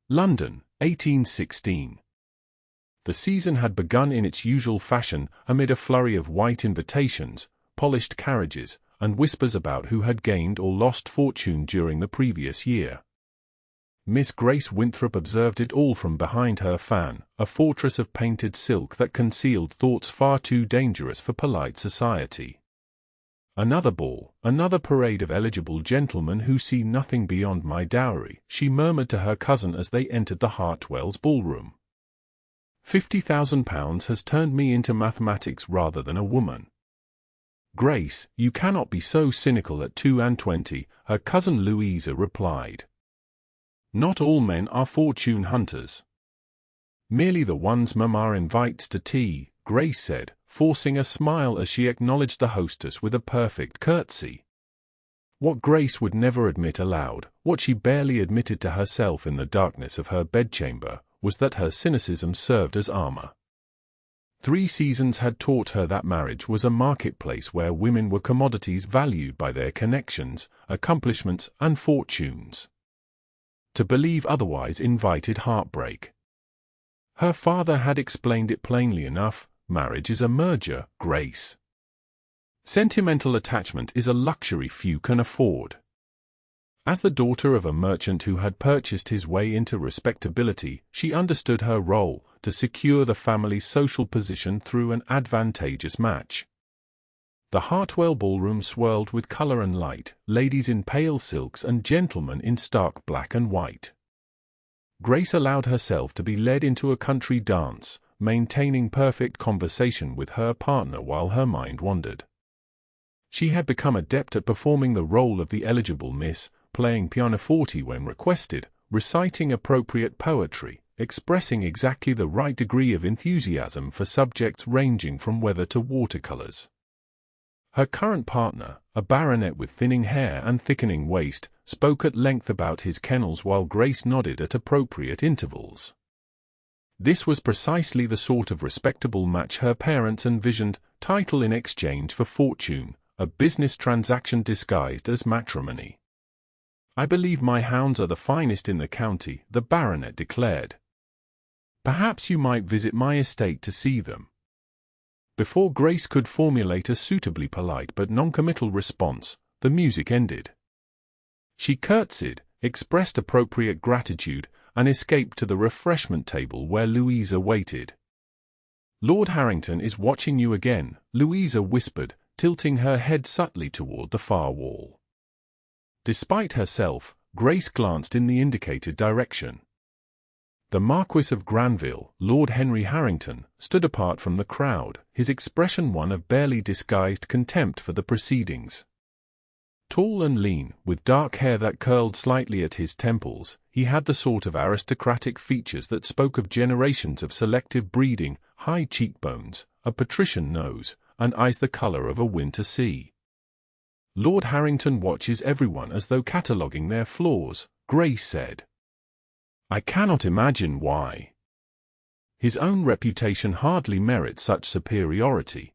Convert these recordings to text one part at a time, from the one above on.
London, 1816. The season had begun in its usual fashion, amid a flurry of white invitations, polished carriages, and whispers about who had gained or lost fortune during the previous year. Miss Grace Winthrop observed it all from behind her fan, a fortress of painted silk that concealed thoughts far too dangerous for polite society. Another ball, another parade of eligible gentlemen who see nothing beyond my dowry, she murmured to her cousin as they entered the Hartwells' ballroom. £50,000 has turned me into mathematics rather than a woman. Grace, you cannot be so cynical at 22, her cousin Louisa replied. Not all men are fortune hunters. Merely the ones Mamma invites to tea, Grace said, forcing a smile as she acknowledged the hostess with a perfect curtsy. What Grace would never admit aloud, what she barely admitted to herself in the darkness of her bedchamber, was that her cynicism served as armor. 3 seasons had taught her that marriage was a marketplace where women were commodities valued by their connections, accomplishments, and fortunes. To believe otherwise invited heartbreak. Her father had explained it plainly enough: marriage is a merger, Grace. Sentimental attachment is a luxury few can afford. As the daughter of a merchant who had purchased his way into respectability, she understood her role: to secure the family's social position through an advantageous match. The Hartwell ballroom swirled with color and light, ladies in pale silks and gentlemen in stark black and white. Grace allowed herself to be led into a country dance, maintaining perfect conversation with her partner while her mind wandered. She had become adept at performing the role of the eligible miss, playing pianoforte when requested, reciting appropriate poetry, expressing exactly the right degree of enthusiasm for subjects ranging from weather to watercolors. Her current partner, a baronet with thinning hair and thickening waist, spoke at length about his kennels while Grace nodded at appropriate intervals. This was precisely the sort of respectable match her parents envisioned: title in exchange for fortune, a business transaction disguised as matrimony. I believe my hounds are the finest in the county, the baronet declared. Perhaps you might visit my estate to see them. Before Grace could formulate a suitably polite but noncommittal response, the music ended. She curtsied, expressed appropriate gratitude, and escaped to the refreshment table where Louisa waited. Lord Harrington is watching you again, Louisa whispered, tilting her head subtly toward the far wall. Despite herself, Grace glanced in the indicated direction. The Marquis of Granville, Lord Henry Harrington, stood apart from the crowd, his expression one of barely disguised contempt for the proceedings. Tall and lean, with dark hair that curled slightly at his temples, he had the sort of aristocratic features that spoke of generations of selective breeding: high cheekbones, a patrician nose, and eyes the color of a winter sea. Lord Harrington watches everyone as though cataloguing their flaws, Grace said. I cannot imagine why. His own reputation hardly merits such superiority.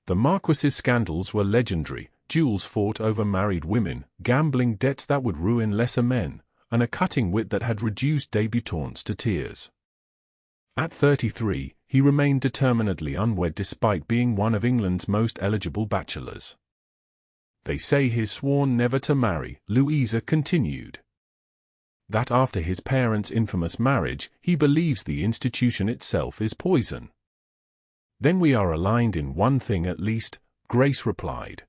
The Marquis's scandals were legendary: duels fought over married women, gambling debts that would ruin lesser men, and a cutting wit that had reduced débutantes to tears. At 33, he remained determinedly unwed despite being one of England's most eligible bachelors. They say he's sworn never to marry, Louisa continued. That after his parents' infamous marriage, he believes the institution itself is poison. Then we are aligned in one thing at least, Grace replied.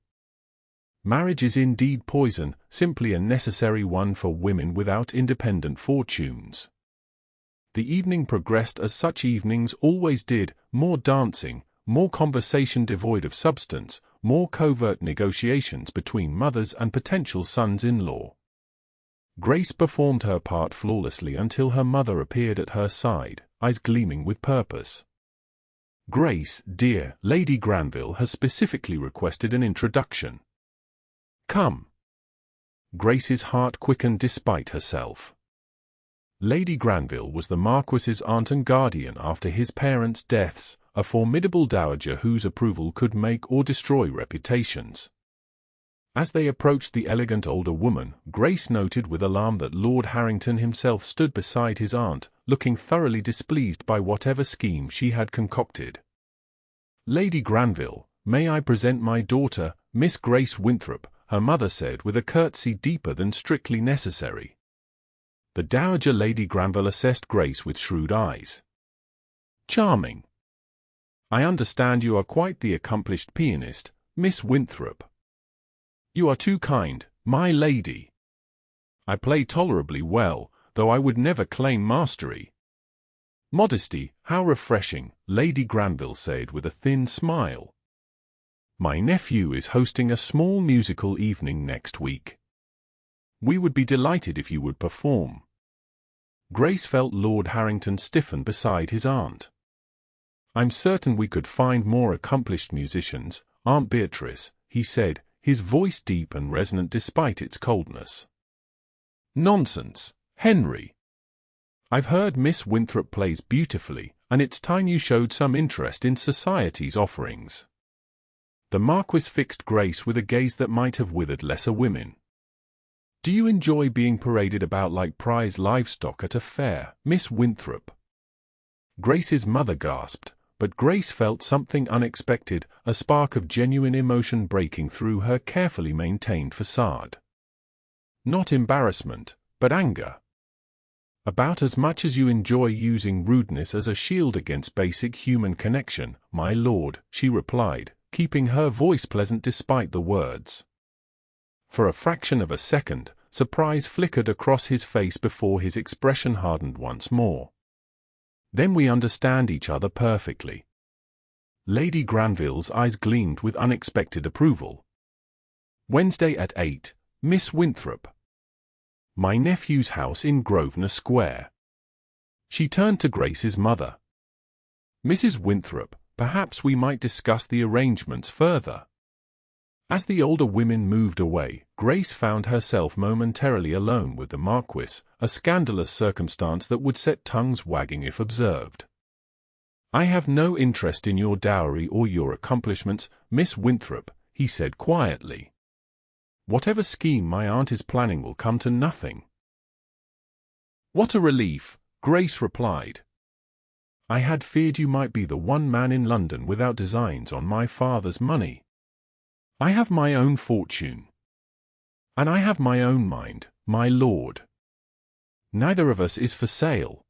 Marriage is indeed poison, simply a necessary one for women without independent fortunes. The evening progressed as such evenings always did: more dancing, more conversation devoid of substance, more covert negotiations between mothers and potential sons-in-law. Grace performed her part flawlessly until her mother appeared at her side, eyes gleaming with purpose. Grace, dear, Lady Granville has specifically requested an introduction. Come. Grace's heart quickened despite herself. Lady Granville was the Marquis's aunt and guardian after his parents' deaths, a formidable dowager whose approval could make or destroy reputations. As they approached the elegant older woman, Grace noted with alarm that Lord Harrington himself stood beside his aunt, looking thoroughly displeased by whatever scheme she had concocted. "Lady Granville, may I present my daughter, Miss Grace Winthrop," her mother said with a curtsy deeper than strictly necessary. The Dowager Lady Granville assessed Grace with shrewd eyes. "Charming. I understand you are quite the accomplished pianist, Miss Winthrop." "You are too kind, my lady. I play tolerably well, though I would never claim mastery." "Modesty, how refreshing," Lady Granville said with a thin smile. "My nephew is hosting a small musical evening next week. We would be delighted if you would perform." Grace felt Lord Harrington stiffen beside his aunt. "I'm certain we could find more accomplished musicians, Aunt Beatrice," he said, his voice deep and resonant despite its coldness. "Nonsense, Henry. I've heard Miss Winthrop plays beautifully, and it's time you showed some interest in society's offerings." The Marquis fixed Grace with a gaze that might have withered lesser women. "Do you enjoy being paraded about like prize livestock at a fair, Miss Winthrop?" Grace's mother gasped, but Grace felt something unexpected, a spark of genuine emotion breaking through her carefully maintained facade. Not embarrassment, but anger. "About as much as you enjoy using rudeness as a shield against basic human connection, my lord," she replied, keeping her voice pleasant despite the words. For a fraction of a second, surprise flickered across his face before his expression hardened once more. "Then we understand each other perfectly." Lady Granville's eyes gleamed with unexpected approval. "Wednesday at 8, Miss Winthrop. My nephew's house in Grosvenor Square." She turned to Grace's mother. "Mrs. Winthrop, perhaps we might discuss the arrangements further." As the older women moved away, Grace found herself momentarily alone with the Marquis, a scandalous circumstance that would set tongues wagging if observed. "I have no interest in your dowry or your accomplishments, Miss Winthrop," he said quietly. "Whatever scheme my aunt is planning will come to nothing." "What a relief," Grace replied. "I had feared you might be the one man in London without designs on my father's money. I have my own fortune. And I have my own mind, my lord. Neither of us is for sale."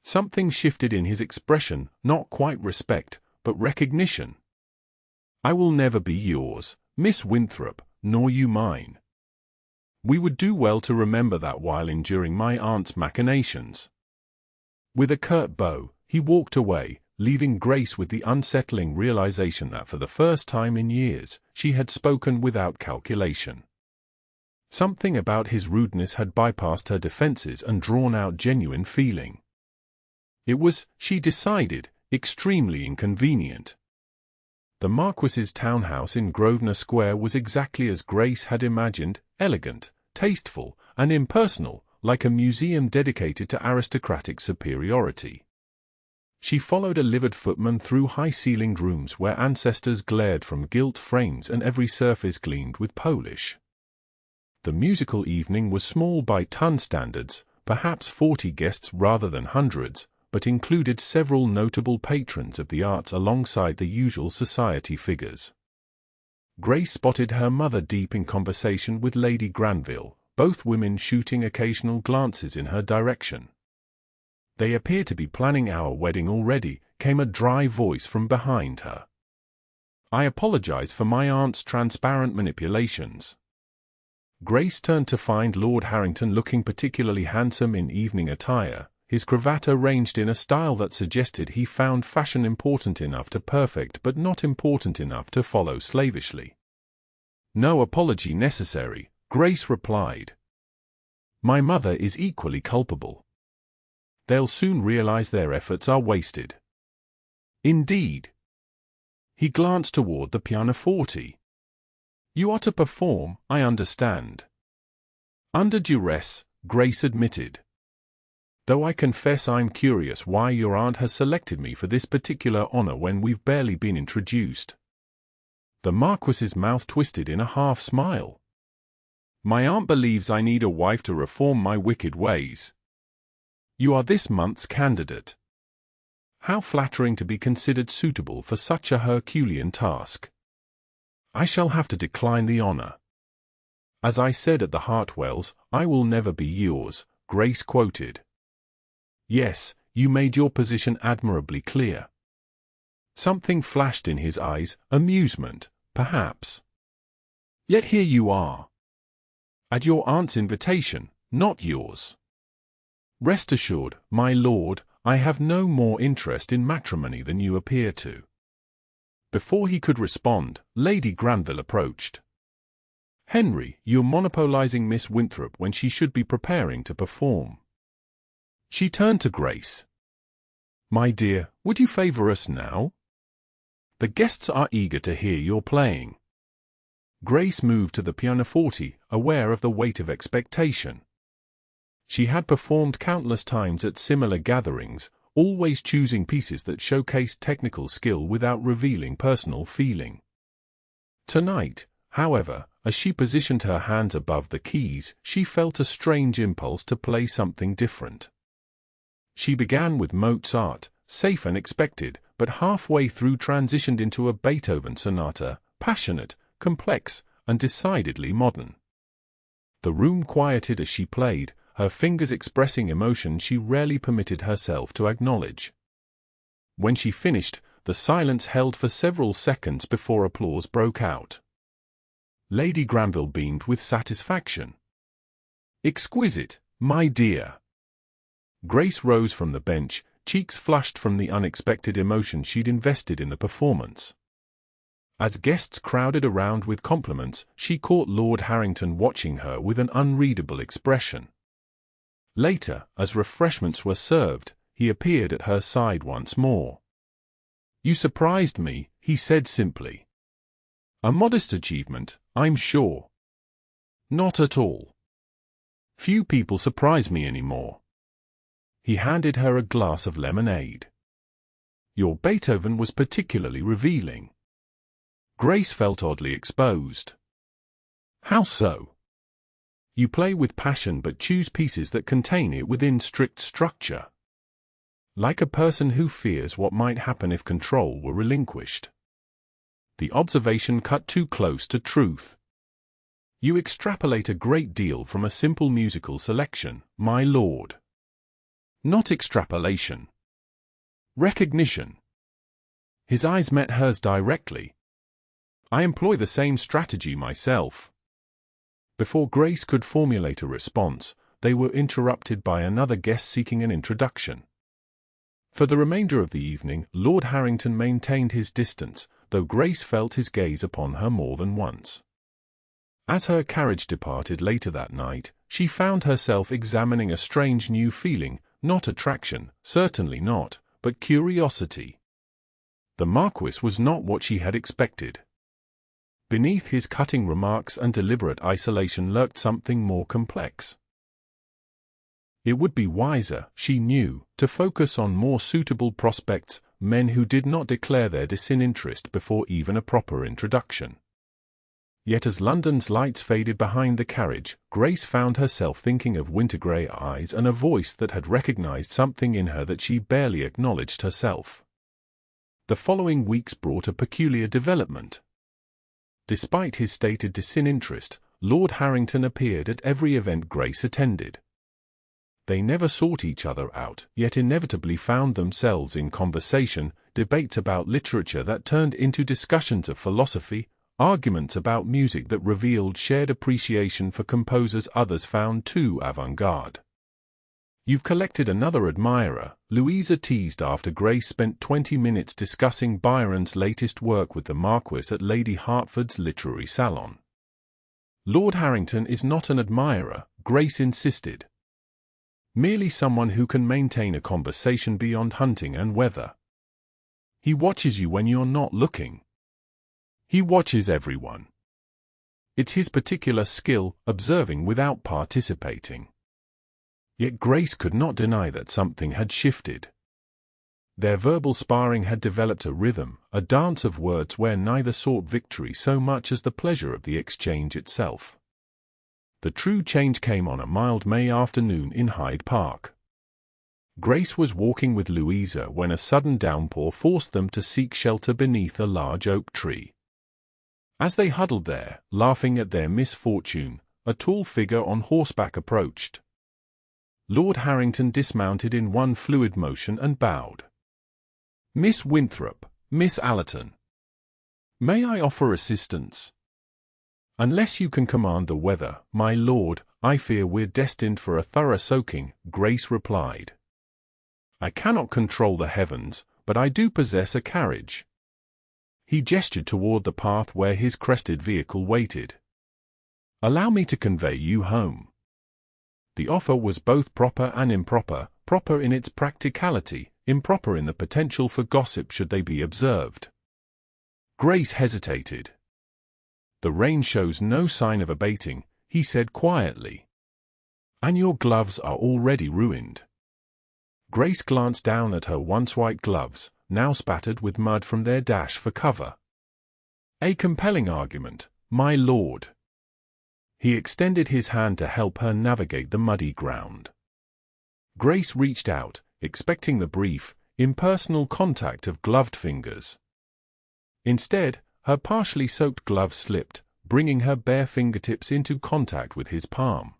Something shifted in his expression, not quite respect, but recognition. "I will never be yours, Miss Winthrop, nor you mine. We would do well to remember that while enduring my aunt's machinations." With a curt bow, he walked away, leaving Grace with the unsettling realization that for the first time in years, she had spoken without calculation. Something about his rudeness had bypassed her defenses and drawn out genuine feeling. It was, she decided, extremely inconvenient. The Marquis's townhouse in Grosvenor Square was exactly as Grace had imagined, elegant, tasteful, and impersonal, like a museum dedicated to aristocratic superiority. She followed a livered footman through high-ceilinged rooms where ancestors glared from gilt frames and every surface gleamed with polish. The musical evening was small by ton standards, perhaps 40 guests rather than hundreds, but included several notable patrons of the arts alongside the usual society figures. Grace spotted her mother deep in conversation with Lady Granville, both women shooting occasional glances in her direction. "They appear to be planning our wedding already," came a dry voice from behind her. "I apologize for my aunt's transparent manipulations." Grace turned to find Lord Harrington looking particularly handsome in evening attire, his cravat arranged in a style that suggested he found fashion important enough to perfect but not important enough to follow slavishly. "No apology necessary," Grace replied. "My mother is equally culpable. They'll soon realize their efforts are wasted." "Indeed." He glanced toward the pianoforte. "You are to perform, I understand." "Under duress," Grace admitted. "Though I confess I'm curious why your aunt has selected me for this particular honor when we've barely been introduced." The Marquis's mouth twisted in a half-smile. "My aunt believes I need a wife to reform my wicked ways. You are this month's candidate. How flattering to be considered suitable for such a Herculean task. I shall have to decline the honor." "As I said at the Hartwells, I will never be yours," Grace quoted. "Yes, you made your position admirably clear." Something flashed in his eyes, amusement, perhaps. "Yet here you are. At your aunt's invitation, not yours. Rest assured, my lord, I have no more interest in matrimony than you appear to." Before he could respond, Lady Granville approached. "Henry, you're monopolizing Miss Winthrop when she should be preparing to perform." She turned to Grace. "My dear, would you favor us now? The guests are eager to hear your playing." Grace moved to the pianoforte, aware of the weight of expectation. She had performed countless times at similar gatherings, always choosing pieces that showcased technical skill without revealing personal feeling. Tonight, however, as she positioned her hands above the keys, she felt a strange impulse to play something different. She began with Mozart, safe and expected, but halfway through transitioned into a Beethoven sonata, passionate, complex, and decidedly modern. The room quieted as she played, her fingers expressing emotion she rarely permitted herself to acknowledge. When she finished, the silence held for several seconds before applause broke out. Lady Granville beamed with satisfaction. "Exquisite, my dear." Grace rose from the bench, cheeks flushed from the unexpected emotion she'd invested in the performance. As guests crowded around with compliments, she caught Lord Harrington watching her with an unreadable expression. Later, as refreshments were served, he appeared at her side once more. "You surprised me," he said simply. "A modest achievement, I'm sure." "Not at all. Few people surprise me anymore." He handed her a glass of lemonade. "Your Beethoven was particularly revealing." Grace felt oddly exposed. "How so?" "You play with passion but choose pieces that contain it within strict structure. Like a person who fears what might happen if control were relinquished." The observation cut too close to truth. "You extrapolate a great deal from a simple musical selection, my lord." "Not extrapolation. Recognition." His eyes met hers directly. "I employ the same strategy myself." Before Grace could formulate a response, they were interrupted by another guest seeking an introduction. For the remainder of the evening, Lord Harrington maintained his distance, though Grace felt his gaze upon her more than once. As her carriage departed later that night, she found herself examining a strange new feeling, not attraction, certainly not, but curiosity. The Marquis was not what she had expected. Beneath his cutting remarks and deliberate isolation lurked something more complex. It would be wiser, she knew, to focus on more suitable prospects, men who did not declare their disinterest before even a proper introduction. Yet as London's lights faded behind the carriage, Grace found herself thinking of winter-grey eyes and a voice that had recognized something in her that she barely acknowledged herself. The following weeks brought a peculiar development. Despite his stated disinterest, Lord Harrington appeared at every event Grace attended. They never sought each other out, yet inevitably found themselves in conversation, debates about literature that turned into discussions of philosophy, arguments about music that revealed shared appreciation for composers others found too avant-garde. "You've collected another admirer," Louisa teased after Grace spent 20 minutes discussing Byron's latest work with the Marquis at Lady Hertford's literary salon. "Lord Harrington is not an admirer," Grace insisted. "Merely someone who can maintain a conversation beyond hunting and weather. He watches you when you're not looking. He watches everyone. It's his particular skill, observing without participating." Yet Grace could not deny that something had shifted. Their verbal sparring had developed a rhythm, a dance of words where neither sought victory so much as the pleasure of the exchange itself. The true change came on a mild May afternoon in Hyde Park. Grace was walking with Louisa when a sudden downpour forced them to seek shelter beneath a large oak tree. As they huddled there, laughing at their misfortune, a tall figure on horseback approached. Lord Harrington dismounted in one fluid motion and bowed. "Miss Winthrop, Miss Allerton. May I offer assistance?" "Unless you can command the weather, my lord, I fear we're destined for a thorough soaking," Grace replied. "I cannot control the heavens, but I do possess a carriage." He gestured toward the path where his crested vehicle waited. "Allow me to convey you home." The offer was both proper and improper, proper in its practicality, improper in the potential for gossip should they be observed. Grace hesitated. "The rain shows no sign of abating," he said quietly. "And your gloves are already ruined." Grace glanced down at her once white gloves, now spattered with mud from their dash for cover. "A compelling argument, my lord." He extended his hand to help her navigate the muddy ground. Grace reached out, expecting the brief, impersonal contact of gloved fingers. Instead, her partially soaked glove slipped, bringing her bare fingertips into contact with his palm.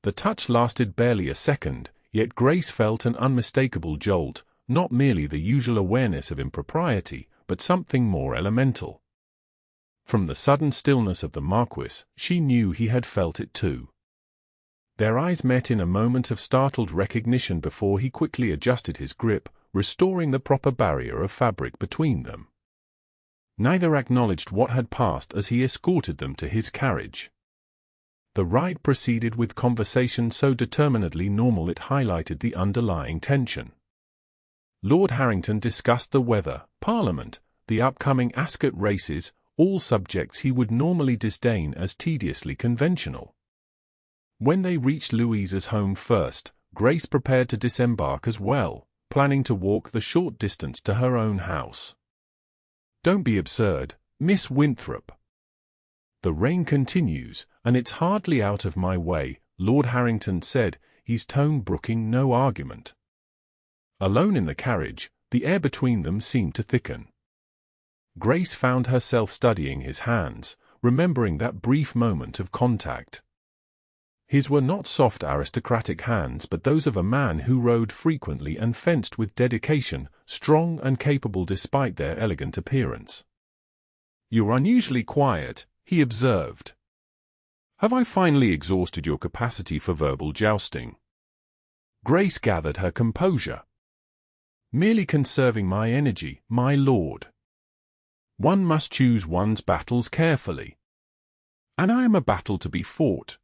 The touch lasted barely a second, yet Grace felt an unmistakable jolt, not merely the usual awareness of impropriety, but something more elemental. From the sudden stillness of the Marquis, she knew he had felt it too. Their eyes met in a moment of startled recognition before he quickly adjusted his grip, restoring the proper barrier of fabric between them. Neither acknowledged what had passed as he escorted them to his carriage. The ride proceeded with conversation so determinedly normal it highlighted the underlying tension. Lord Harrington discussed the weather, Parliament, the upcoming Ascot races, all subjects he would normally disdain as tediously conventional. When they reached Louisa's home first, Grace prepared to disembark as well, planning to walk the short distance to her own house. "Don't be absurd, Miss Winthrop. The rain continues, and it's hardly out of my way," Lord Harrington said, his tone brooking no argument. Alone in the carriage, the air between them seemed to thicken. Grace found herself studying his hands, remembering that brief moment of contact. His were not soft aristocratic hands but those of a man who rode frequently and fenced with dedication, strong and capable despite their elegant appearance. "You're unusually quiet," he observed. "Have I finally exhausted your capacity for verbal jousting?" Grace gathered her composure. "Merely conserving my energy, my lord. One must choose one's battles carefully. And I am a battle to be fought.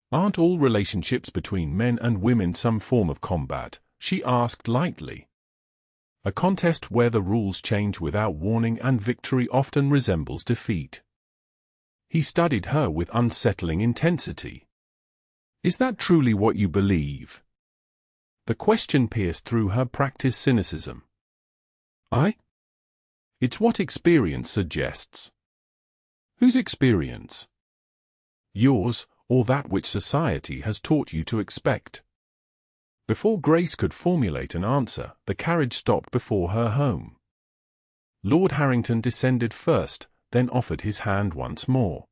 Aren't all relationships between men and women some form of combat?" she asked lightly. "A contest where the rules change without warning and victory often resembles defeat." He studied her with unsettling intensity. "Is that truly what you believe?" The question pierced through her practiced cynicism. It's what experience suggests." "Whose experience?" "Yours, or that which society has taught you to expect." Before Grace could formulate an answer, the carriage stopped before her home. Lord Harrington descended first, then offered his hand once more.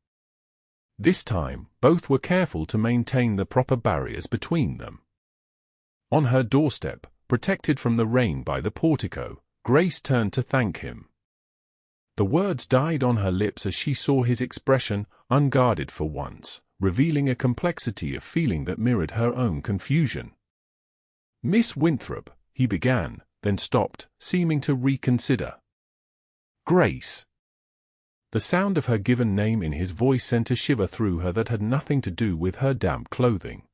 This time, both were careful to maintain the proper barriers between them. On her doorstep, protected from the rain by the portico, Grace turned to thank him. The words died on her lips as she saw his expression, unguarded for once, revealing a complexity of feeling that mirrored her own confusion. "Miss Winthrop," he began, then stopped, seeming to reconsider. "Grace." The sound of her given name in his voice sent a shiver through her that had nothing to do with her damp clothing.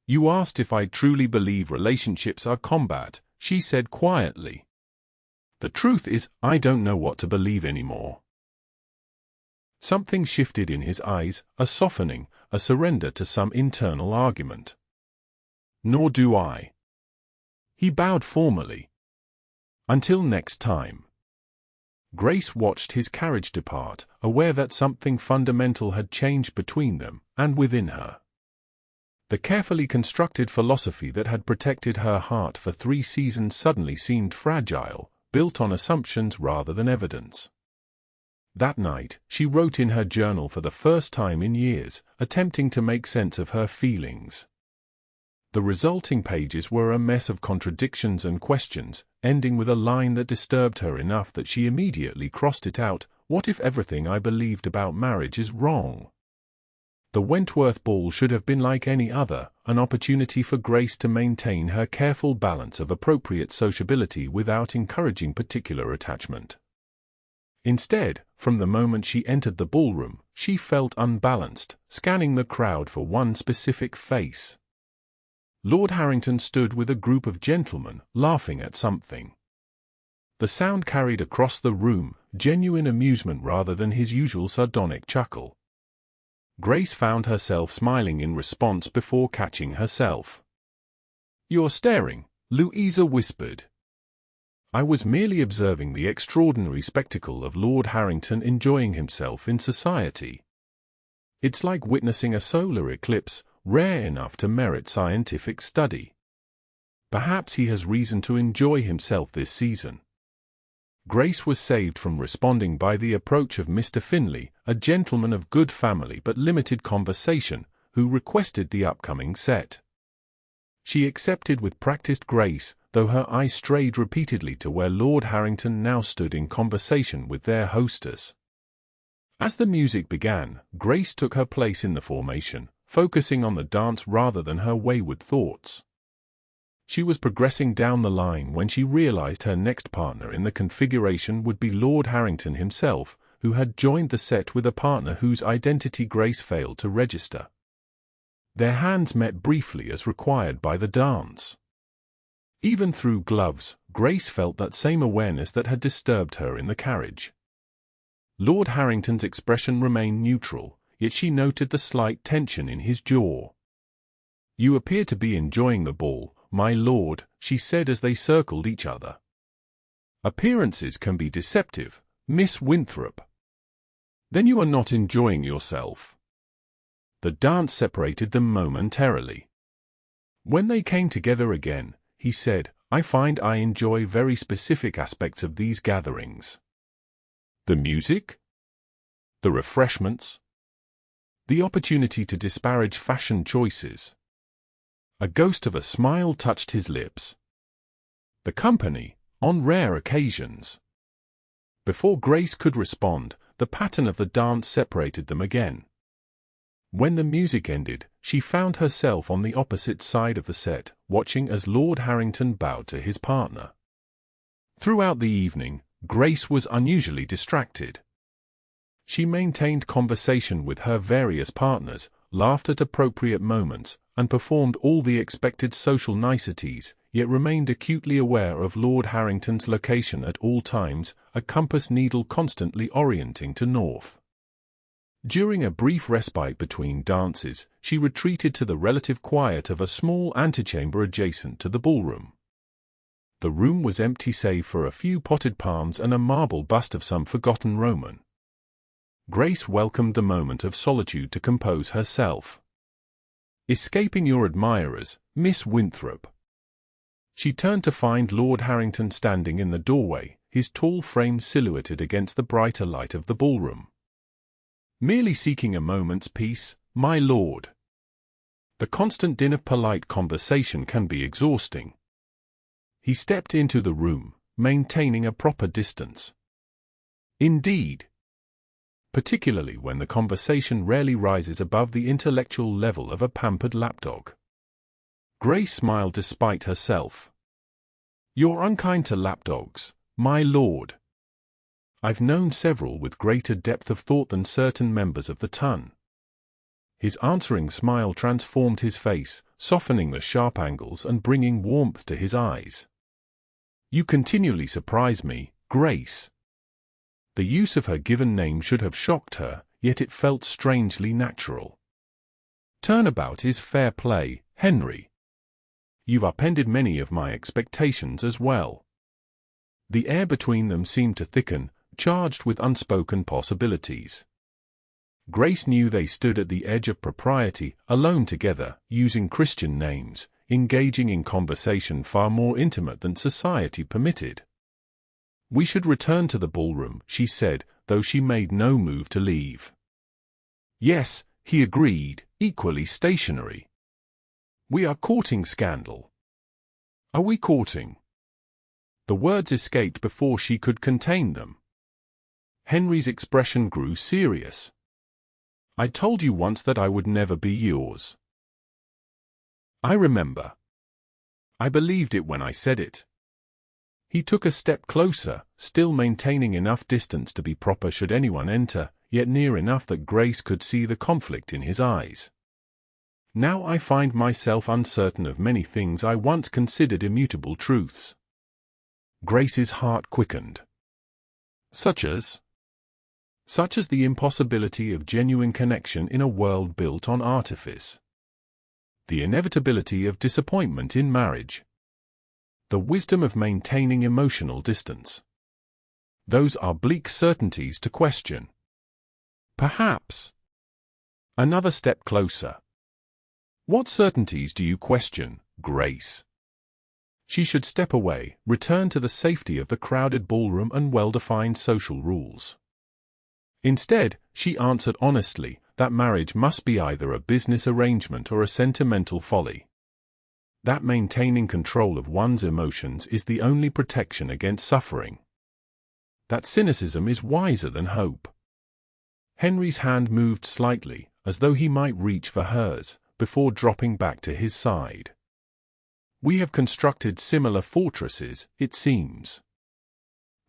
"You asked if I truly believe relationships are combat," she said quietly. "The truth is, I don't know what to believe anymore." Something shifted in his eyes, a softening, a surrender to some internal argument. "Nor do I." He bowed formally. "Until next time." Grace watched his carriage depart, aware that something fundamental had changed between them and within her. The carefully constructed philosophy that had protected her heart for 3 seasons suddenly seemed fragile, built on assumptions rather than evidence. That night, she wrote in her journal for the first time in years, attempting to make sense of her feelings. The resulting pages were a mess of contradictions and questions, ending with a line that disturbed her enough that she immediately crossed it out. "What if everything I believed about marriage is wrong?" The Wentworth ball should have been like any other, an opportunity for Grace to maintain her careful balance of appropriate sociability without encouraging particular attachment. Instead, from the moment she entered the ballroom, she felt unbalanced, scanning the crowd for one specific face. Lord Harrington stood with a group of gentlemen, laughing at something. The sound carried across the room, genuine amusement rather than his usual sardonic chuckle. Grace found herself smiling in response before catching herself. "You're staring," Louisa whispered. "I was merely observing the extraordinary spectacle of Lord Harrington enjoying himself in society. It's like witnessing a solar eclipse, rare enough to merit scientific study. Perhaps he has reason to enjoy himself this season." Grace was saved from responding by the approach of Mr. Finlay, a gentleman of good family but limited conversation, who requested the upcoming set. She accepted with practiced grace, though her eyes strayed repeatedly to where Lord Harrington now stood in conversation with their hostess. As the music began, Grace took her place in the formation, focusing on the dance rather than her wayward thoughts. She was progressing down the line when she realized her next partner in the configuration would be Lord Harrington himself, who had joined the set with a partner whose identity Grace failed to register. Their hands met briefly as required by the dance. Even through gloves, Grace felt that same awareness that had disturbed her in the carriage. Lord Harrington's expression remained neutral, yet she noted the slight tension in his jaw. "You appear to be enjoying the ball, my lord," she said as they circled each other. "Appearances can be deceptive, Miss Winthrop." "Then you are not enjoying yourself." The dance separated them momentarily. When they came together again, he said, "I find I enjoy very specific aspects of these gatherings. The music? The refreshments? The opportunity to disparage fashion choices." A ghost of a smile touched his lips. "The company, on rare occasions." Before Grace could respond, the pattern of the dance separated them again. When the music ended, she found herself on the opposite side of the set, watching as Lord Harrington bowed to his partner. Throughout the evening, Grace was unusually distracted. She maintained conversation with her various partners, laughed at appropriate moments, and performed all the expected social niceties, yet remained acutely aware of Lord Harrington's location at all times, a compass needle constantly orienting to north. During a brief respite between dances, she retreated to the relative quiet of a small antechamber adjacent to the ballroom. The room was empty save for a few potted palms and a marble bust of some forgotten Roman. Grace welcomed the moment of solitude to compose herself. "Escaping your admirers, Miss Winthrop." She turned to find Lord Harrington standing in the doorway, his tall frame silhouetted against the brighter light of the ballroom. "Merely seeking a moment's peace, my lord." The constant din of polite conversation can be exhausting. He stepped into the room, maintaining a proper distance. "Indeed." Particularly when the conversation rarely rises above the intellectual level of a pampered lapdog. Grace smiled despite herself. "You're unkind to lapdogs, my lord." "I've known several with greater depth of thought than certain members of the ton." His answering smile transformed his face, softening the sharp angles and bringing warmth to his eyes. "You continually surprise me, Grace." The use of her given name should have shocked her, yet it felt strangely natural. "Turnabout is fair play, Henry." You've upended many of my expectations as well." The air between them seemed to thicken, charged with unspoken possibilities. Grace knew they stood at the edge of propriety, alone together, using Christian names, engaging in conversation far more intimate than society permitted. "We should return to the ballroom," she said, though she made no move to leave. "Yes," he agreed, equally stationary. "We are courting scandal." "Are we courting?" The words escaped before she could contain them. Henry's expression grew serious. "I told you once that I would never be yours." "I remember. I believed it when I said it." He took a step closer, still maintaining enough distance to be proper should anyone enter, yet near enough that Grace could see the conflict in his eyes. "Now I find myself uncertain of many things I once considered immutable truths." Grace's heart quickened. "Such as?" "Such as the impossibility of genuine connection in a world built on artifice. The inevitability of disappointment in marriage. The wisdom of maintaining emotional distance. Those are bleak certainties to question." "Perhaps." Another step closer. "What certainties do you question, Grace?" She should step away, return to the safety of the crowded ballroom and well-defined social rules. Instead, she answered honestly that marriage must be either a business arrangement or a sentimental folly. That maintaining control of one's emotions is the only protection against suffering. That cynicism is wiser than hope. Henry's hand moved slightly, as though he might reach for hers, before dropping back to his side. "We have constructed similar fortresses, it seems."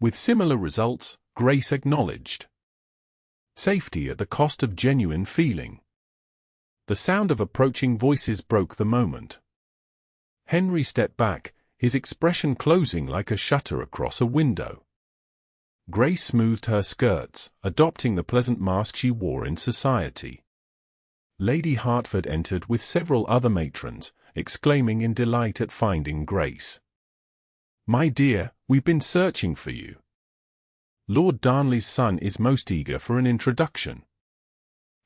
"With similar results," Grace acknowledged. "Safety at the cost of genuine feeling." The sound of approaching voices broke the moment. Henry stepped back, his expression closing like a shutter across a window. Grace smoothed her skirts, adopting the pleasant mask she wore in society. Lady Hertford entered with several other matrons, exclaiming in delight at finding Grace. "My dear, we've been searching for you. Lord Darnley's son is most eager for an introduction."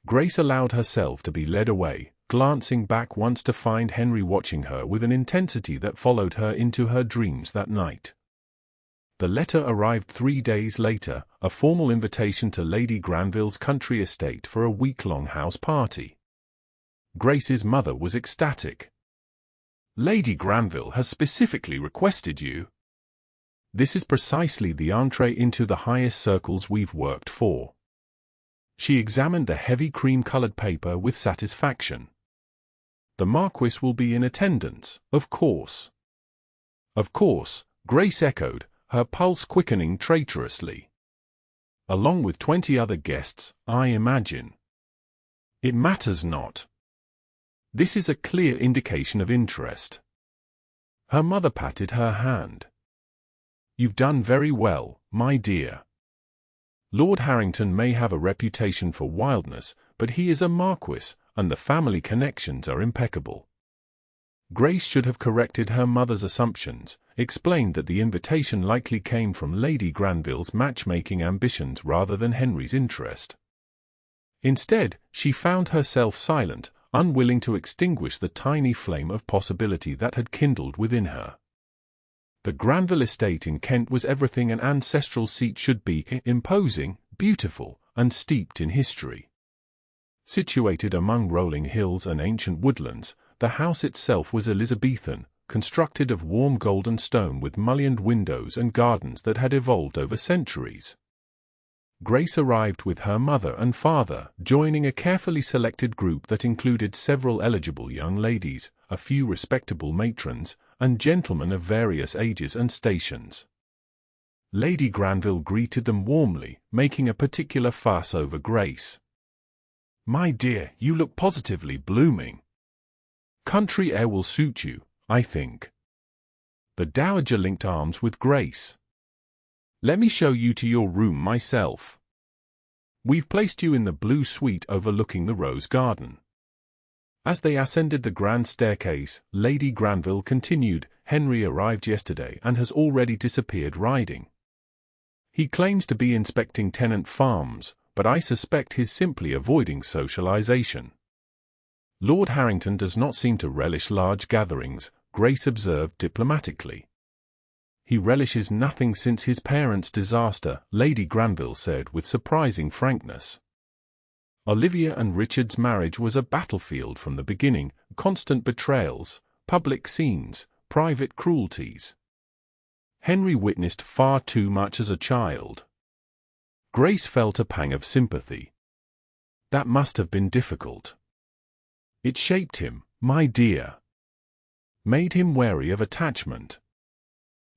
Grace allowed herself to be led away, glancing back once to find Henry watching her with an intensity that followed her into her dreams that night. The letter arrived 3 days later, a formal invitation to Lady Granville's country estate for a week-long house party. Grace's mother was ecstatic. "Lady Granville has specifically requested you." "This is precisely the entree into the highest circles we've worked for." She examined the heavy cream-colored paper with satisfaction. "The Marquis will be in attendance, of course." "Of course," Grace echoed, her pulse quickening traitorously. "Along with 20 other guests, I imagine." "It matters not. This is a clear indication of interest." Her mother patted her hand. "You've done very well, my dear. Lord Harrington may have a reputation for wildness, but he is a marquis, and the family connections are impeccable." Grace should have corrected her mother's assumptions, explained that the invitation likely came from Lady Granville's matchmaking ambitions rather than Henry's interest. Instead, she found herself silent, unwilling to extinguish the tiny flame of possibility that had kindled within her. The Granville estate in Kent was everything an ancestral seat should be: imposing, beautiful, and steeped in history. Situated among rolling hills and ancient woodlands, the house itself was Elizabethan, constructed of warm golden stone with mullioned windows and gardens that had evolved over centuries. Grace arrived with her mother and father, joining a carefully selected group that included several eligible young ladies, a few respectable matrons, and gentlemen of various ages and stations. Lady Granville greeted them warmly, making a particular fuss over Grace. "My dear, you look positively blooming. Country air will suit you, I think." The dowager linked arms with Grace. "Let me show you to your room myself. We've placed you in the blue suite overlooking the rose garden." As they ascended the grand staircase, Lady Granville continued, "Henry arrived yesterday and has already disappeared riding. He claims to be inspecting tenant farms, but I suspect he's simply avoiding socialization." "Lord Harrington does not seem to relish large gatherings," Grace observed diplomatically. "He relishes nothing since his parents' disaster," Lady Granville said with surprising frankness. "Olivia and Richard's marriage was a battlefield from the beginning, constant betrayals, public scenes, private cruelties. Henry witnessed far too much as a child." Grace felt a pang of sympathy. "That must have been difficult." "It shaped him, my dear. Made him wary of attachment."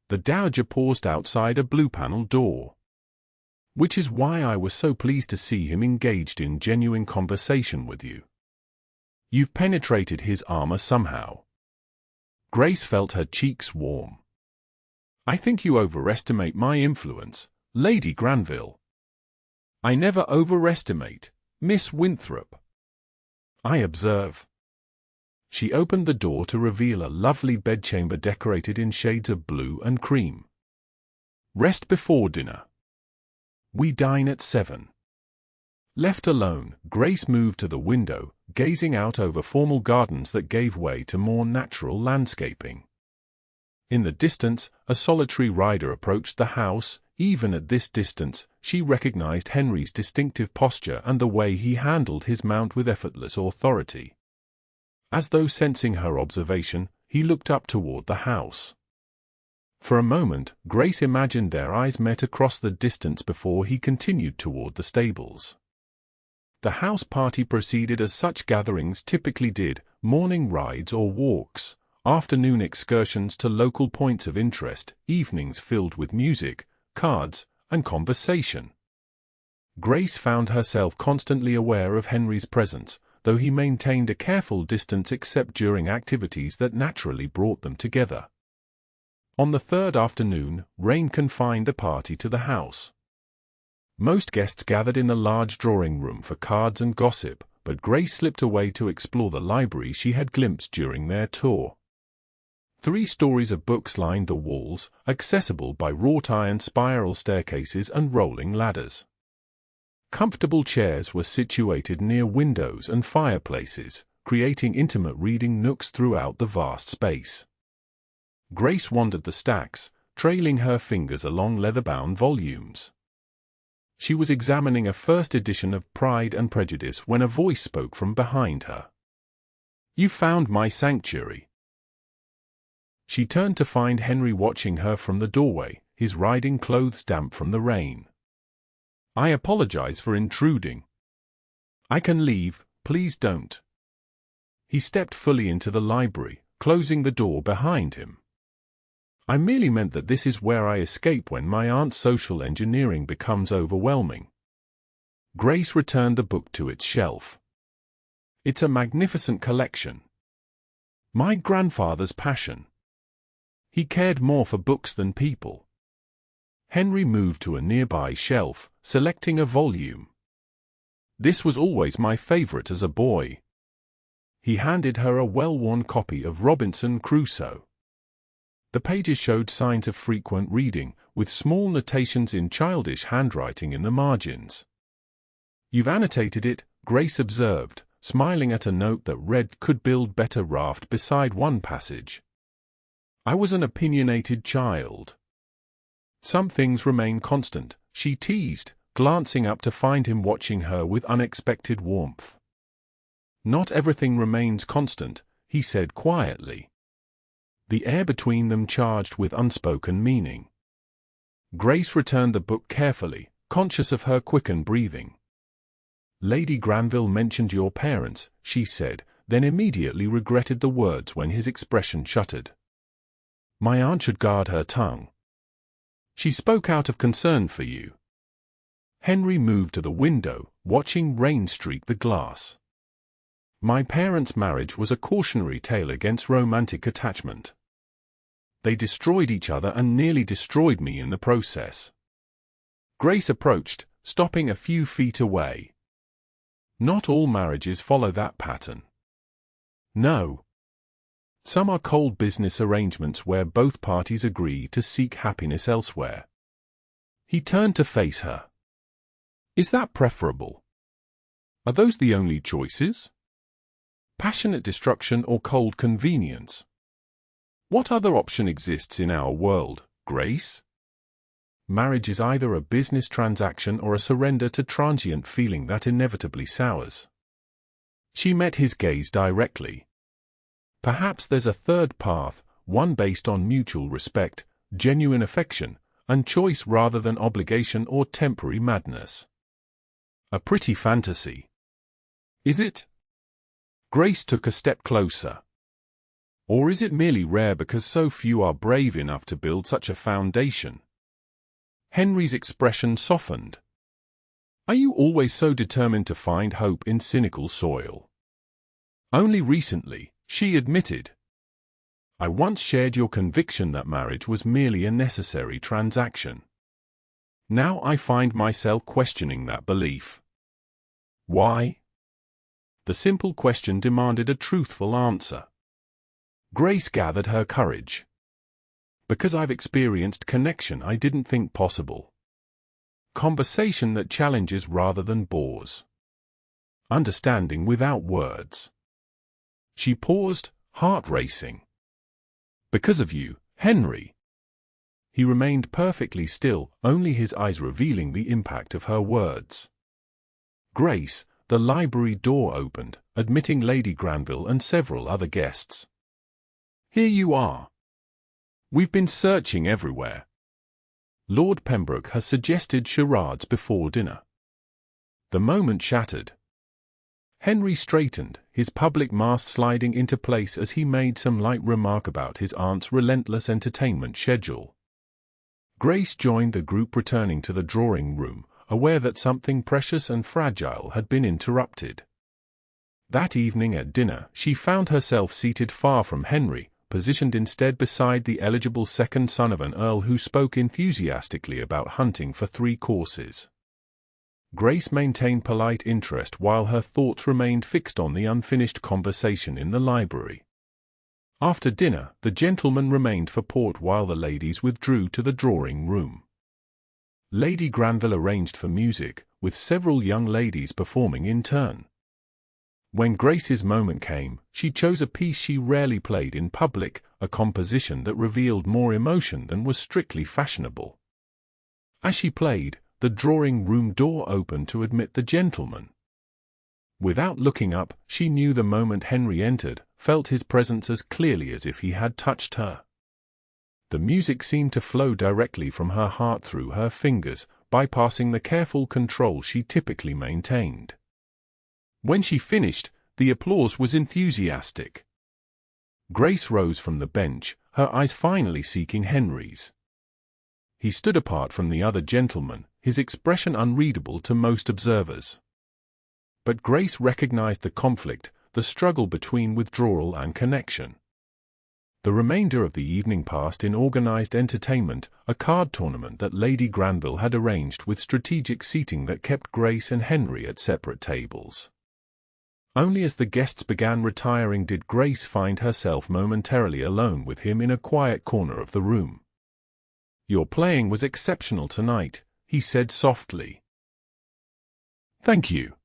The Dowager paused outside a blue-paneled door. "Which is why I was so pleased to see him engaged in genuine conversation with you. You've penetrated his armor somehow." Grace felt her cheeks warm. "I think you overestimate my influence, Lady Granville." "I never overestimate, Miss Winthrop. I observe." She opened the door to reveal a lovely bedchamber decorated in shades of blue and cream. "Rest before dinner. We dine at 7. Left alone, Grace moved to the window, gazing out over formal gardens that gave way to more natural landscaping. In the distance, a solitary rider approached the house. Even at this distance, she recognized Henry's distinctive posture and the way he handled his mount with effortless authority. As though sensing her observation, he looked up toward the house. For a moment, Grace imagined their eyes met across the distance before he continued toward the stables. The house party proceeded as such gatherings typically did, morning rides or walks, afternoon excursions to local points of interest, evenings filled with music, cards, and conversation. Grace found herself constantly aware of Henry's presence, though he maintained a careful distance except during activities that naturally brought them together. On the third afternoon, rain confined the party to the house. Most guests gathered in the large drawing room for cards and gossip, but Grace slipped away to explore the library she had glimpsed during their tour. 3 stories of books lined the walls, accessible by wrought-iron spiral staircases and rolling ladders. Comfortable chairs were situated near windows and fireplaces, creating intimate reading nooks throughout the vast space. Grace wandered the stacks, trailing her fingers along leather-bound volumes. She was examining a first edition of Pride and Prejudice when a voice spoke from behind her. "You found my sanctuary." She turned to find Henry watching her from the doorway, his riding clothes damp from the rain. "I apologize for intruding." "I can leave, please don't." He stepped fully into the library, closing the door behind him. "I merely meant that this is where I escape when my aunt's social engineering becomes overwhelming." Grace returned the book to its shelf. "It's a magnificent collection. My grandfather's passion. He cared more for books than people." Henry moved to a nearby shelf, selecting a volume. "This was always my favorite as a boy." He handed her a well-worn copy of Robinson Crusoe. The pages showed signs of frequent reading, with small notations in childish handwriting in the margins. "You've annotated it," Grace observed, smiling at a note that read, "Could build better raft beside one passage. I was an opinionated child." "Some things remain constant," she teased, glancing up to find him watching her with unexpected warmth. "Not everything remains constant," he said quietly. The air between them charged with unspoken meaning. Grace returned the book carefully, conscious of her quickened breathing. "Lady Granville mentioned your parents," she said, then immediately regretted the words when his expression shuttered. "My aunt should guard her tongue. She spoke out of concern for you." Henry moved to the window, watching rain streak the glass. "My parents' marriage was a cautionary tale against romantic attachment. They destroyed each other and nearly destroyed me in the process." Grace approached, stopping a few feet away. "Not all marriages follow that pattern. No. Some are cold business arrangements where both parties agree to seek happiness elsewhere. He turned to face her. Is that preferable? Are those the only choices? Passionate destruction or cold convenience? What other option exists in our world, Grace? Marriage is either a business transaction or a surrender to transient feeling that inevitably sours. She met his gaze directly. Perhaps there's a third path, one based on mutual respect, genuine affection, and choice rather than obligation or temporary madness. A pretty fantasy. Is it? Grace took a step closer. Or is it merely rare because so few are brave enough to build such a foundation? Henry's expression softened. Are you always so determined to find hope in cynical soil? Only recently, she admitted. I once shared your conviction that marriage was merely a necessary transaction. Now I find myself questioning that belief. Why? The simple question demanded a truthful answer. Grace gathered her courage. Because I've experienced connection I didn't think possible. Conversation that challenges rather than bores. Understanding without words. She paused, heart racing. Because of you, Henry. He remained perfectly still, only his eyes revealing the impact of her words. Grace, the library door opened, admitting Lady Granville and several other guests. Here you are. We've been searching everywhere. Lord Pembroke has suggested charades before dinner. The moment shattered. Henry straightened, his public mask sliding into place as he made some light remark about his aunt's relentless entertainment schedule. Grace joined the group returning to the drawing room, aware that something precious and fragile had been interrupted. That evening at dinner, she found herself seated far from Henry, positioned instead beside the eligible second son of an earl who spoke enthusiastically about hunting for 3 courses. Grace maintained polite interest while her thoughts remained fixed on the unfinished conversation in the library. After dinner, the gentlemen remained for port while the ladies withdrew to the drawing room. Lady Granville arranged for music, with several young ladies performing in turn. When Grace's moment came, she chose a piece she rarely played in public, a composition that revealed more emotion than was strictly fashionable. As she played, the drawing-room door opened to admit the gentleman. Without looking up, she knew the moment Henry entered, felt his presence as clearly as if he had touched her. The music seemed to flow directly from her heart through her fingers, bypassing the careful control she typically maintained. When she finished, the applause was enthusiastic. Grace rose from the bench, her eyes finally seeking Henry's. He stood apart from the other gentlemen, his expression unreadable to most observers. But Grace recognized the conflict, the struggle between withdrawal and connection. The remainder of the evening passed in organized entertainment, a card tournament that Lady Granville had arranged with strategic seating that kept Grace and Henry at separate tables. Only as the guests began retiring did Grace find herself momentarily alone with him in a quiet corner of the room. "Your playing was exceptional tonight," he said softly. "Thank you.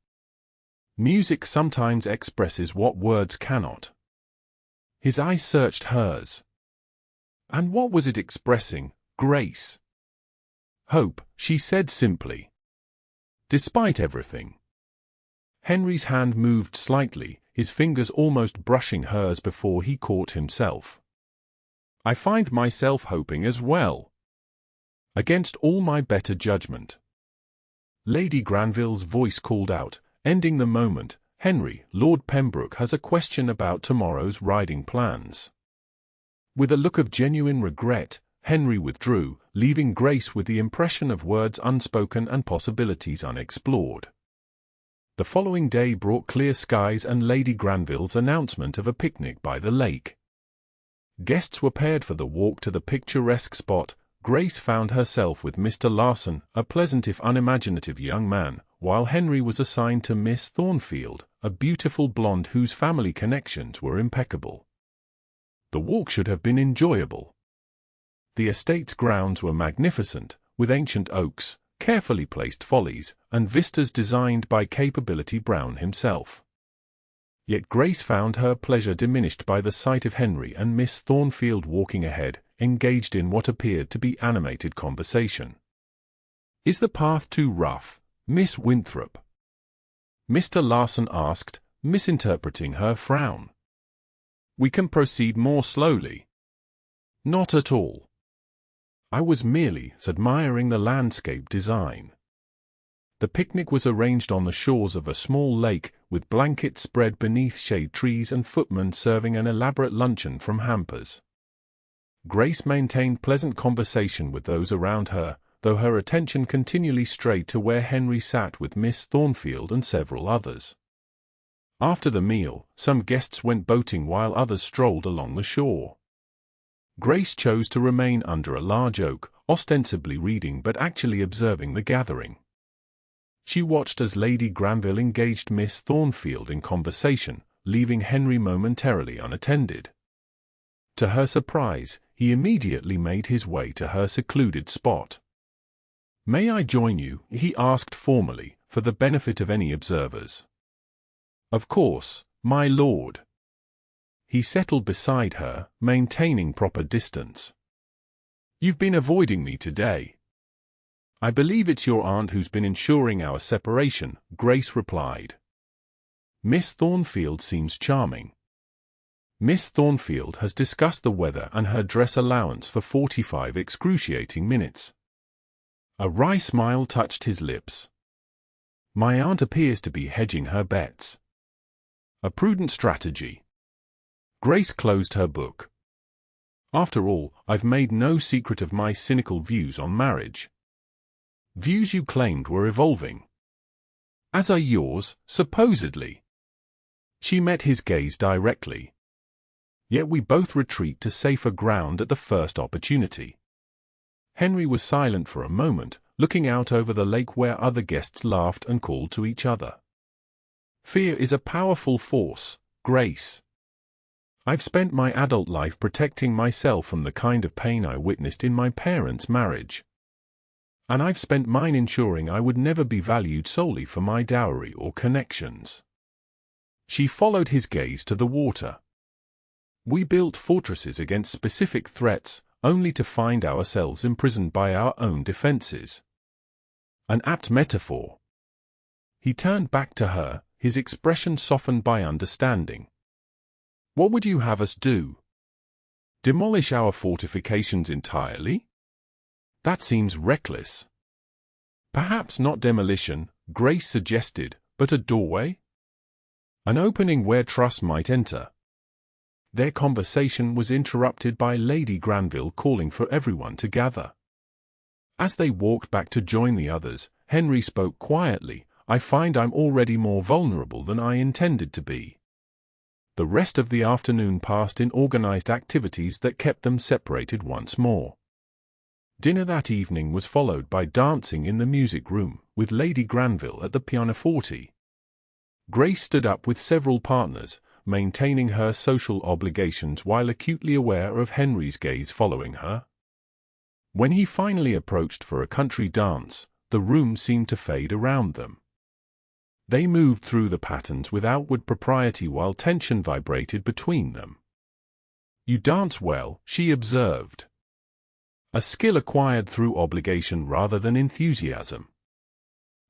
Music sometimes expresses what words cannot." His eyes searched hers. "And what was it expressing, Grace?" "Hope," she said simply. "Despite everything." Henry's hand moved slightly, his fingers almost brushing hers before he caught himself. "I find myself hoping as well. Against all my better judgment." Lady Granville's voice called out, ending the moment, "Henry, Lord Pembroke has a question about tomorrow's riding plans." With a look of genuine regret, Henry withdrew, leaving Grace with the impression of words unspoken and possibilities unexplored. The following day brought clear skies and Lady Granville's announcement of a picnic by the lake. Guests were paired for the walk to the picturesque spot. Grace found herself with Mr. Larson, a pleasant if unimaginative young man, while Henry was assigned to Miss Thornfield, a beautiful blonde whose family connections were impeccable. The walk should have been enjoyable. The estate's grounds were magnificent, with ancient oaks, carefully placed follies, and vistas designed by Capability Brown himself. Yet Grace found her pleasure diminished by the sight of Henry and Miss Thornfield walking ahead, engaged in what appeared to be animated conversation. "Is the path too rough, Miss Winthrop?" Mr. Larson asked, misinterpreting her frown. "We can proceed more slowly." "Not at all. I was merely admiring the landscape design." The picnic was arranged on the shores of a small lake, with blankets spread beneath shade trees and footmen serving an elaborate luncheon from hampers. Grace maintained pleasant conversation with those around her, though her attention continually strayed to where Henry sat with Miss Thornfield and several others. After the meal, some guests went boating while others strolled along the shore. Grace chose to remain under a large oak, ostensibly reading but actually observing the gathering. She watched as Lady Granville engaged Miss Thornfield in conversation, leaving Henry momentarily unattended. To her surprise, he immediately made his way to her secluded spot. "May I join you?" he asked formally, for the benefit of any observers. "Of course, my lord." He settled beside her, maintaining proper distance. "You've been avoiding me today." "I believe it's your aunt who's been ensuring our separation," Grace replied. "Miss Thornfield seems charming." Miss Thornfield has discussed the weather and her dress allowance for 45 excruciating minutes. A wry smile touched his lips. "My aunt appears to be hedging her bets." "A prudent strategy." Grace closed her book. "After all, I've made no secret of my cynical views on marriage." "Views you claimed were evolving." "As are yours, supposedly." She met his gaze directly. "Yet we both retreat to safer ground at the first opportunity." Henry was silent for a moment, looking out over the lake where other guests laughed and called to each other. "Fear is a powerful force, Grace. I've spent my adult life protecting myself from the kind of pain I witnessed in my parents' marriage. And I've spent mine ensuring I would never be valued solely for my dowry or connections." She followed his gaze to the water. "We built fortresses against specific threats, only to find ourselves imprisoned by our own defenses." An apt metaphor. He turned back to her, his expression softened by understanding. "What would you have us do? Demolish our fortifications entirely? That seems reckless." "Perhaps not demolition," Grace suggested, "but a doorway? An opening where trust might enter." Their conversation was interrupted by Lady Granville calling for everyone to gather. As they walked back to join the others, Henry spoke quietly, "I find I'm already more vulnerable than I intended to be." The rest of the afternoon passed in organized activities that kept them separated once more. Dinner that evening was followed by dancing in the music room, with Lady Granville at the pianoforte. Grace stood up with several partners, maintaining her social obligations while acutely aware of Henry's gaze following her. When he finally approached for a country dance, the room seemed to fade around them. They moved through the patterns with outward propriety while tension vibrated between them. "You dance well," she observed. "A skill acquired through obligation rather than enthusiasm.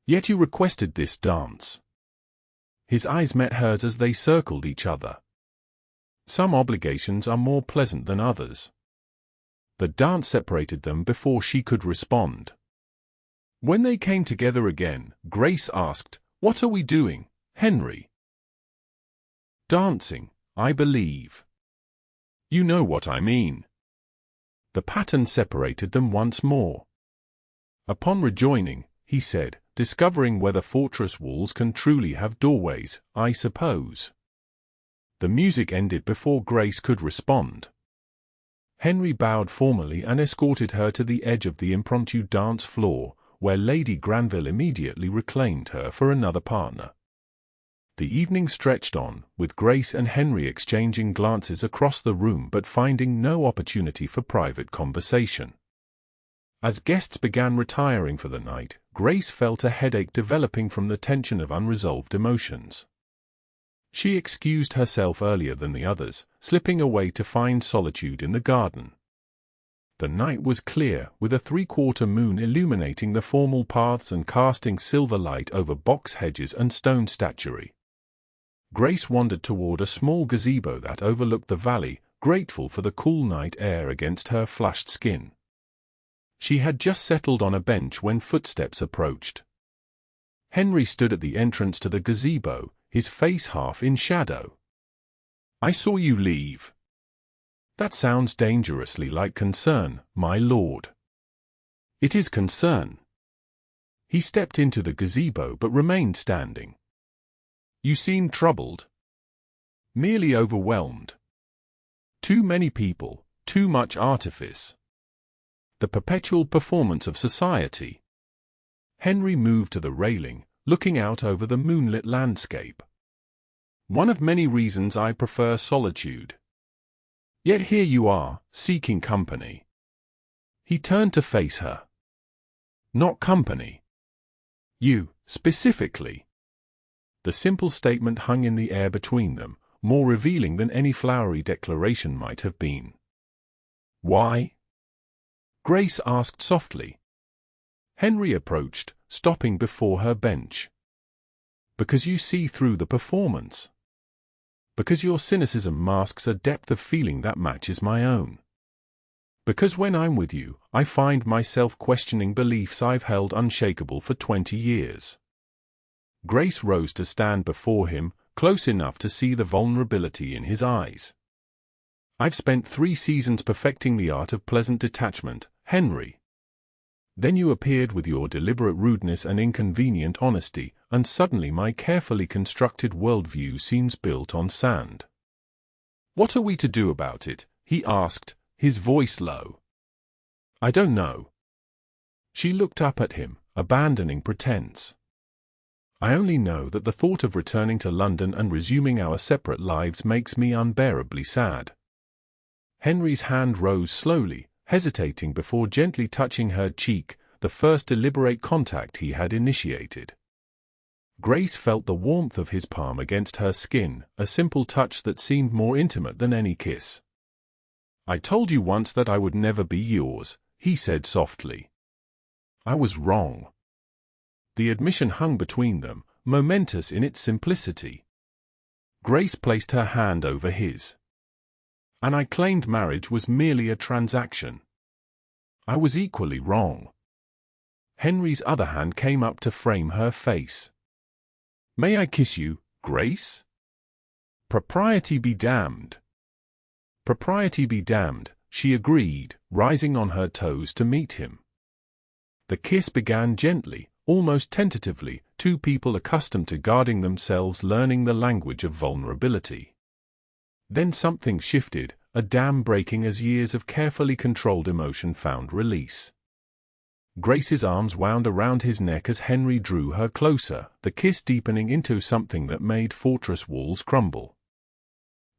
Yet you requested this dance." His eyes met hers as they circled each other. "Some obligations are more pleasant than others." The dance separated them before she could respond. When they came together again, Grace asked, "What are we doing, Henry?" "Dancing, I believe." "You know what I mean." The pattern separated them once more. Upon rejoining, he said, "Discovering whether fortress walls can truly have doorways, I suppose." The music ended before Grace could respond. Henry bowed formally and escorted her to the edge of the impromptu dance floor, where Lady Granville immediately reclaimed her for another partner. The evening stretched on, with Grace and Henry exchanging glances across the room but finding no opportunity for private conversation. As guests began retiring for the night, Grace felt a headache developing from the tension of unresolved emotions. She excused herself earlier than the others, slipping away to find solitude in the garden. The night was clear, with a three-quarter moon illuminating the formal paths and casting silver light over box hedges and stone statuary. Grace wandered toward a small gazebo that overlooked the valley, grateful for the cool night air against her flushed skin. She had just settled on a bench when footsteps approached. Henry stood at the entrance to the gazebo, his face half in shadow. "I saw you leave." "That sounds dangerously like concern, my lord." "It is concern." He stepped into the gazebo but remained standing. "You seem troubled." "Merely overwhelmed. Too many people, too much artifice. The perpetual performance of society." Henry moved to the railing, looking out over the moonlit landscape. "One of many reasons I prefer solitude. Yet here you are, seeking company." He turned to face her. "Not company. You, specifically." The simple statement hung in the air between them, more revealing than any flowery declaration might have been. "Why?" Grace asked softly. Henry approached, stopping before her bench. "Because you see through the performance. Because your cynicism masks a depth of feeling that matches my own. Because when I'm with you, I find myself questioning beliefs I've held unshakable for 20 years. Grace rose to stand before him, close enough to see the vulnerability in his eyes. "I've spent 3 seasons perfecting the art of pleasant detachment, Henry. Then you appeared with your deliberate rudeness and inconvenient honesty, and suddenly my carefully constructed worldview seems built on sand." "What are we to do about it?" he asked, his voice low. "I don't know." She looked up at him, abandoning pretense. "I only know that the thought of returning to London and resuming our separate lives makes me unbearably sad." Henry's hand rose slowly, hesitating before gently touching her cheek, the first deliberate contact he had initiated. Grace felt the warmth of his palm against her skin, a simple touch that seemed more intimate than any kiss. "I told you once that I would never be yours," he said softly. "I was wrong." The admission hung between them, momentous in its simplicity. Grace placed her hand over his. "And I claimed marriage was merely a transaction. I was equally wrong." Henry's other hand came up to frame her face. "May I kiss you, Grace?" "Propriety be damned." "Propriety be damned," she agreed, rising on her toes to meet him. The kiss began gently, almost tentatively, two people accustomed to guarding themselves learning the language of vulnerability. Then something shifted, a dam breaking as years of carefully controlled emotion found release. Grace's arms wound around his neck as Henry drew her closer, the kiss deepening into something that made fortress walls crumble.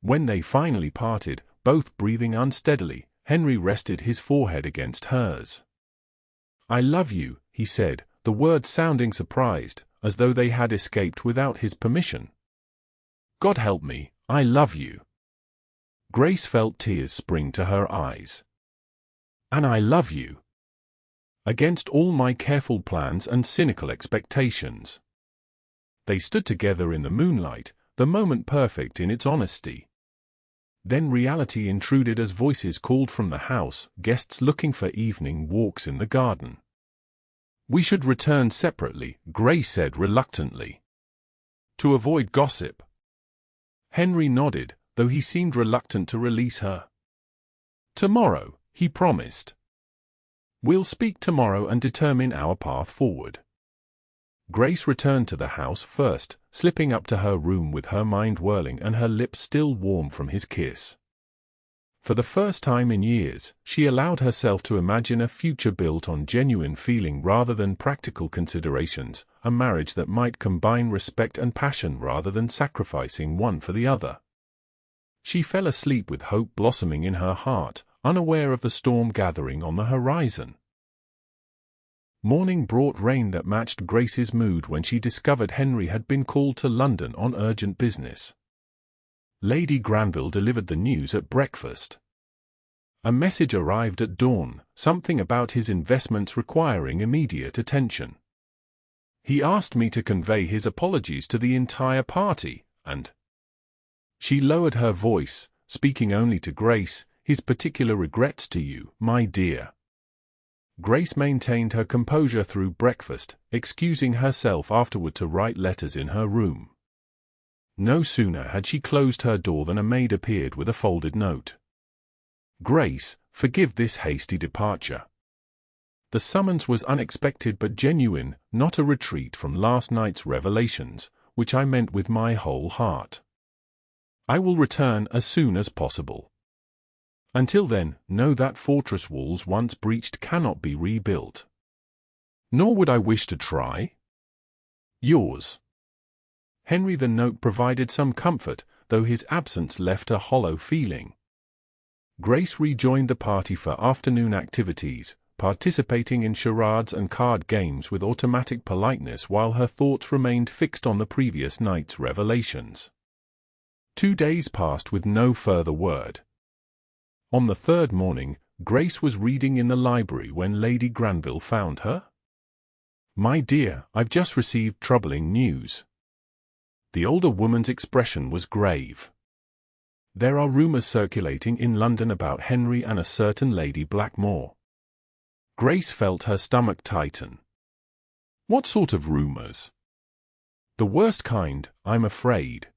When they finally parted, both breathing unsteadily, Henry rested his forehead against hers. "I love you," he said, the words sounding surprised, as though they had escaped without his permission. "God help me, I love you." Grace felt tears spring to her eyes. "And I love you. Against all my careful plans and cynical expectations." They stood together in the moonlight, the moment perfect in its honesty. Then reality intruded as voices called from the house, guests looking for evening walks in the garden. "We should return separately," Grace said reluctantly. "To avoid gossip." Henry nodded, though he seemed reluctant to release her. "Tomorrow," he promised. "We'll speak tomorrow and determine our path forward." Grace returned to the house first, slipping up to her room with her mind whirling and her lips still warm from his kiss. For the first time in years, she allowed herself to imagine a future built on genuine feeling rather than practical considerations, a marriage that might combine respect and passion rather than sacrificing one for the other. She fell asleep with hope blossoming in her heart, unaware of the storm gathering on the horizon. Morning brought rain that matched Grace's mood when she discovered Henry had been called to London on urgent business. Lady Granville delivered the news at breakfast. A message arrived at dawn, something about his investments requiring immediate attention. He asked me to convey his apologies to the entire party, and... She lowered her voice, speaking only to Grace, his particular regrets to you, my dear. Grace maintained her composure through breakfast, excusing herself afterward to write letters in her room. No sooner had she closed her door than a maid appeared with a folded note. Grace, forgive this hasty departure. The summons was unexpected but genuine, not a retreat from last night's revelations, which I meant with my whole heart. I will return as soon as possible. Until then, know that fortress walls once breached cannot be rebuilt. Nor would I wish to try. Yours. Henry. The note provided some comfort, though his absence left a hollow feeling. Grace rejoined the party for afternoon activities, participating in charades and card games with automatic politeness while her thoughts remained fixed on the previous night's revelations. 2 days passed with no further word. On the third morning, Grace was reading in the library when Lady Granville found her. My dear, I've just received troubling news. The older woman's expression was grave. There are rumors circulating in London about Henry and a certain Lady Blackmore. Grace felt her stomach tighten. What sort of rumors? The worst kind, I'm afraid.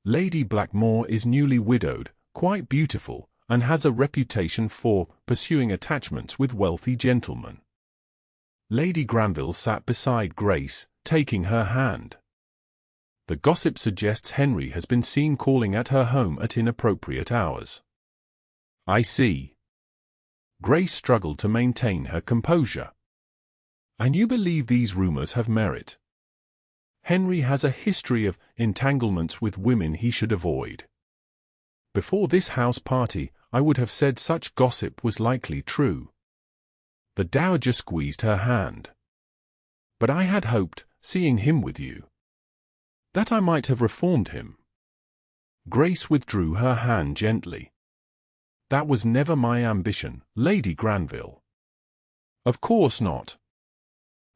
Lady Blackmore is newly widowed, quite beautiful, and has a reputation for pursuing attachments with wealthy gentlemen. Lady Granville sat beside Grace, taking her hand. The gossip suggests Henry has been seen calling at her home at inappropriate hours. I see. Grace struggled to maintain her composure. And you believe these rumors have merit? Henry has a history of entanglements with women he should avoid. Before this house party, I would have said such gossip was likely true. The dowager squeezed her hand. But I had hoped, seeing him with you, that I might have reformed him. Grace withdrew her hand gently. That was never my ambition, Lady Granville. Of course not.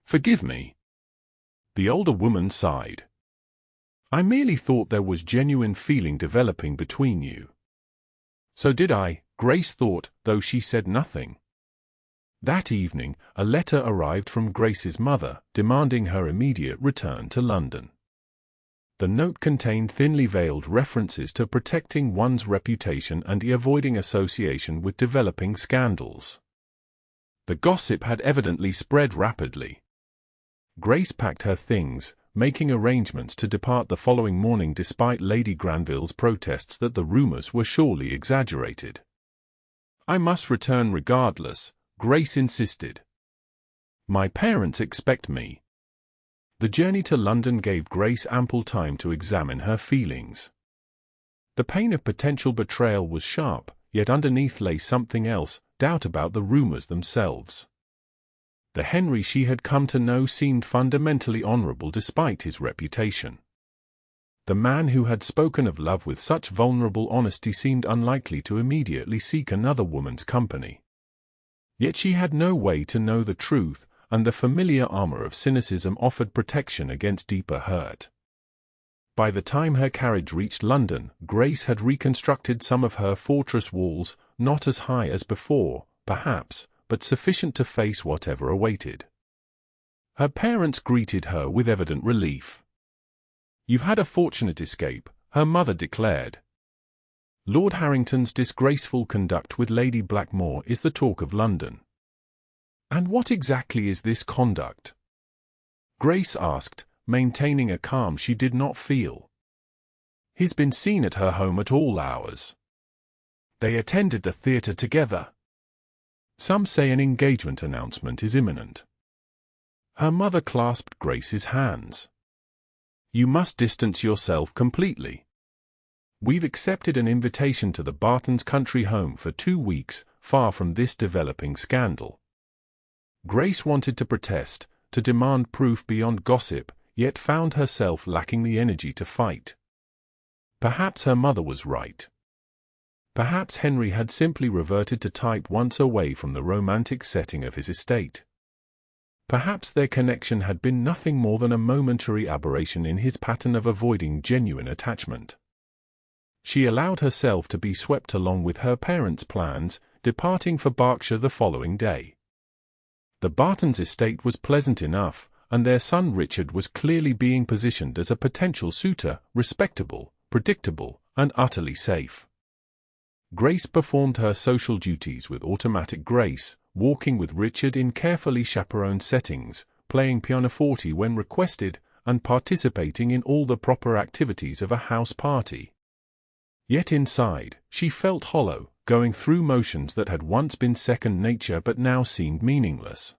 Forgive me. The older woman sighed. I merely thought there was genuine feeling developing between you. So did I, Grace thought, though she said nothing. That evening, a letter arrived from Grace's mother, demanding her immediate return to London. The note contained thinly veiled references to protecting one's reputation and avoiding association with developing scandals. The gossip had evidently spread rapidly. Grace packed her things, making arrangements to depart the following morning despite Lady Granville's protests that the rumors were surely exaggerated. I must return regardless, Grace insisted. My parents expect me. The journey to London gave Grace ample time to examine her feelings. The pain of potential betrayal was sharp, yet underneath lay something else, doubt about the rumors themselves. The Henry she had come to know seemed fundamentally honorable despite his reputation. The man who had spoken of love with such vulnerable honesty seemed unlikely to immediately seek another woman's company. Yet she had no way to know the truth, and the familiar armor of cynicism offered protection against deeper hurt. By the time her carriage reached London, Grace had reconstructed some of her fortress walls, not as high as before, perhaps, but sufficient to face whatever awaited. Her parents greeted her with evident relief. You've had a fortunate escape, her mother declared. Lord Harrington's disgraceful conduct with Lady Blackmore is the talk of London. And what exactly is this conduct? Grace asked, maintaining a calm she did not feel. He's been seen at her home at all hours. They attended the theatre together. Some say an engagement announcement is imminent. Her mother clasped Grace's hands. You must distance yourself completely. We've accepted an invitation to the Bartons' country home for 2 weeks, far from this developing scandal. Grace wanted to protest, to demand proof beyond gossip, yet found herself lacking the energy to fight. Perhaps her mother was right. Perhaps Henry had simply reverted to type once away from the romantic setting of his estate. Perhaps their connection had been nothing more than a momentary aberration in his pattern of avoiding genuine attachment. She allowed herself to be swept along with her parents' plans, departing for Berkshire the following day. The Bartons' estate was pleasant enough, and their son Richard was clearly being positioned as a potential suitor, respectable, predictable, and utterly safe. Grace performed her social duties with automatic grace, walking with Richard in carefully chaperoned settings, playing pianoforte when requested, and participating in all the proper activities of a house party. Yet inside, she felt hollow, going through motions that had once been second nature but now seemed meaningless.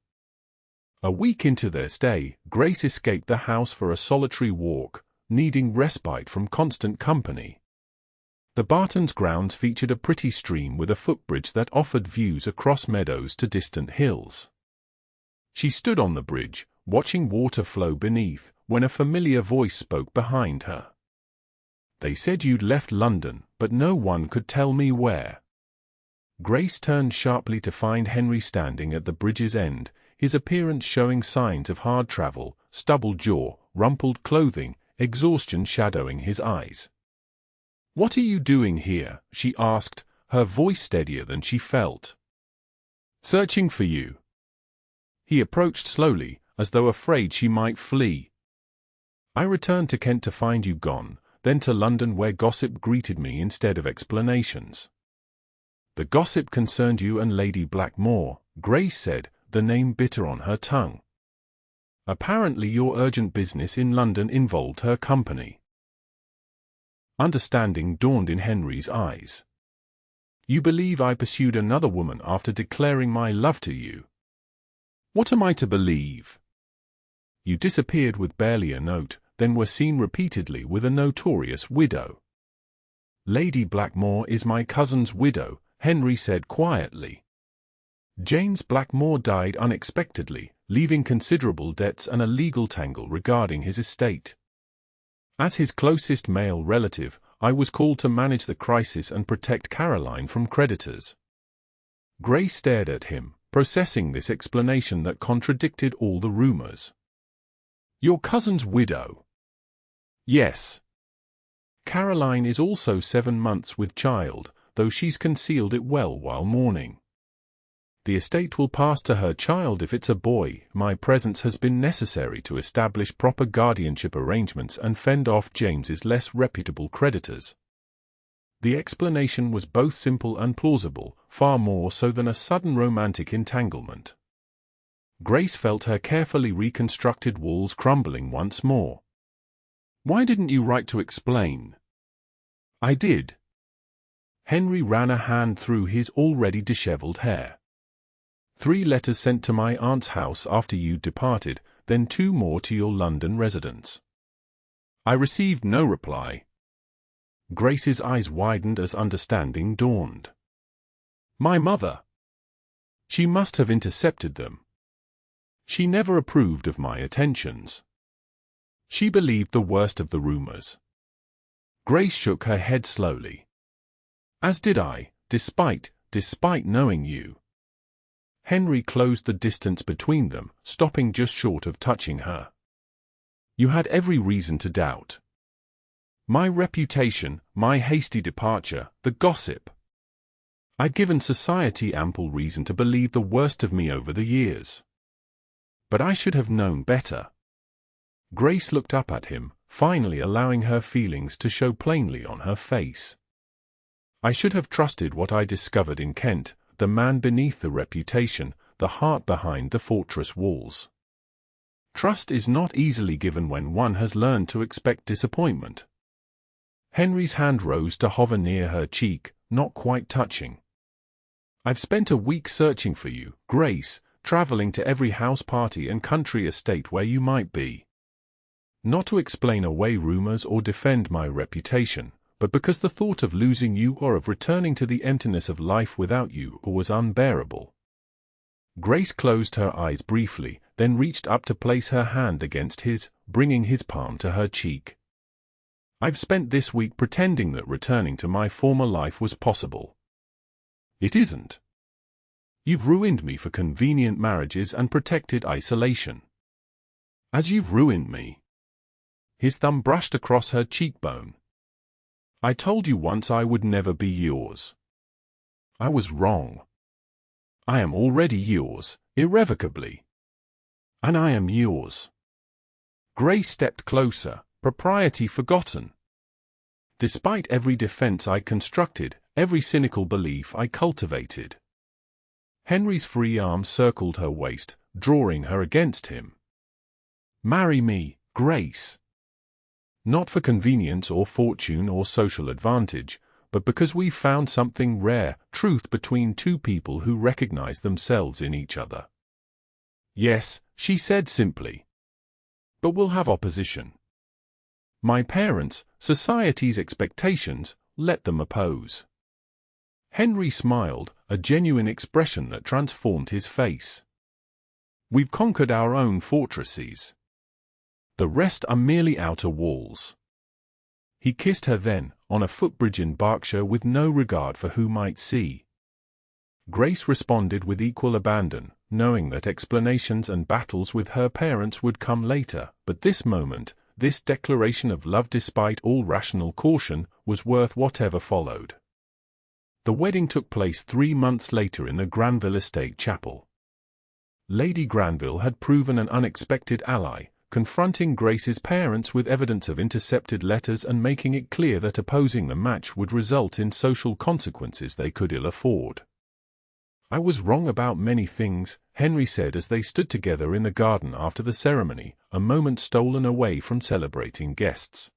A week into their stay, Grace escaped the house for a solitary walk, needing respite from constant company. The Bartons' grounds featured a pretty stream with a footbridge that offered views across meadows to distant hills. She stood on the bridge, watching water flow beneath, when a familiar voice spoke behind her. They said you'd left London, but no one could tell me where. Grace turned sharply to find Henry standing at the bridge's end, his appearance showing signs of hard travel, stubble jaw, rumpled clothing, exhaustion shadowing his eyes. "What are you doing here?" she asked, her voice steadier than she felt. "Searching for you." He approached slowly, as though afraid she might flee. "I returned to Kent to find you gone, then to London where gossip greeted me instead of explanations." "The gossip concerned you and Lady Blackmore," Grace said, the name bitter on her tongue. "Apparently your urgent business in London involved her company." Understanding dawned in Henry's eyes. "You believe I pursued another woman after declaring my love to you?" "What am I to believe?" "You disappeared with barely a note, then were seen repeatedly with a notorious widow." "Lady Blackmore is my cousin's widow," Henry said quietly. "James Blackmore died unexpectedly, leaving considerable debts and a legal tangle regarding his estate. As his closest male relative, I was called to manage the crisis and protect Caroline from creditors." Grace stared at him, processing this explanation that contradicted all the rumors. "Your cousin's widow?" "Yes. Caroline is also 7 months with child, though she's concealed it well while mourning. The estate will pass to her child if it's a boy. My presence has been necessary to establish proper guardianship arrangements and fend off James's less reputable creditors." The explanation was both simple and plausible, far more so than a sudden romantic entanglement. Grace felt her carefully reconstructed walls crumbling once more. "Why didn't you write to explain?" "I did." Henry ran a hand through his already disheveled hair. 3 letters sent to my aunt's house after you departed, then 2 more to your London residence. I received no reply. Grace's eyes widened as understanding dawned. "My mother. She must have intercepted them. She never approved of my attentions. She believed the worst of the rumors." Grace shook her head slowly. "As did I, despite knowing you." Henry closed the distance between them, stopping just short of touching her. "You had every reason to doubt. My reputation, my hasty departure, the gossip. I'd given society ample reason to believe the worst of me over the years. But I should have known better." Grace looked up at him, finally allowing her feelings to show plainly on her face. "I should have trusted what I discovered in Kent, the man beneath the reputation, the heart behind the fortress walls. Trust is not easily given when one has learned to expect disappointment." Henry's hand rose to hover near her cheek, not quite touching. I've spent a week searching for you, Grace, traveling to every house party and country estate where you might be. Not to explain away rumors or defend my reputation, but because the thought of losing you or of returning to the emptiness of life without you was unbearable. Grace closed her eyes briefly, then reached up to place her hand against his, bringing his palm to her cheek. I've spent this week pretending that returning to my former life was possible. It isn't. You've ruined me for convenient marriages and protected isolation. As you've ruined me. His thumb brushed across her cheekbone. I told you once I would never be yours. I was wrong. I am already yours, irrevocably. And I am yours. Grace stepped closer, propriety forgotten. Despite every defense I constructed, every cynical belief I cultivated. Henry's free arm circled her waist, drawing her against him. Marry me, Grace. Not for convenience or fortune or social advantage, but because we've found something rare, truth between two people who recognize themselves in each other. Yes, she said simply. But we'll have opposition. My parents, society's expectations, let them oppose. Henry smiled, a genuine expression that transformed his face. We've conquered our own fortresses. The rest are merely outer walls. He kissed her then, on a footbridge in Berkshire with no regard for who might see. Grace responded with equal abandon, knowing that explanations and battles with her parents would come later, but this moment, this declaration of love despite all rational caution, was worth whatever followed. The wedding took place 3 months later in the Granville estate chapel. Lady Granville had proven an unexpected ally, confronting Grace's parents with evidence of intercepted letters and making it clear that opposing the match would result in social consequences they could ill afford. I was wrong about many things, Henry said as they stood together in the garden after the ceremony, a moment stolen away from celebrating guests.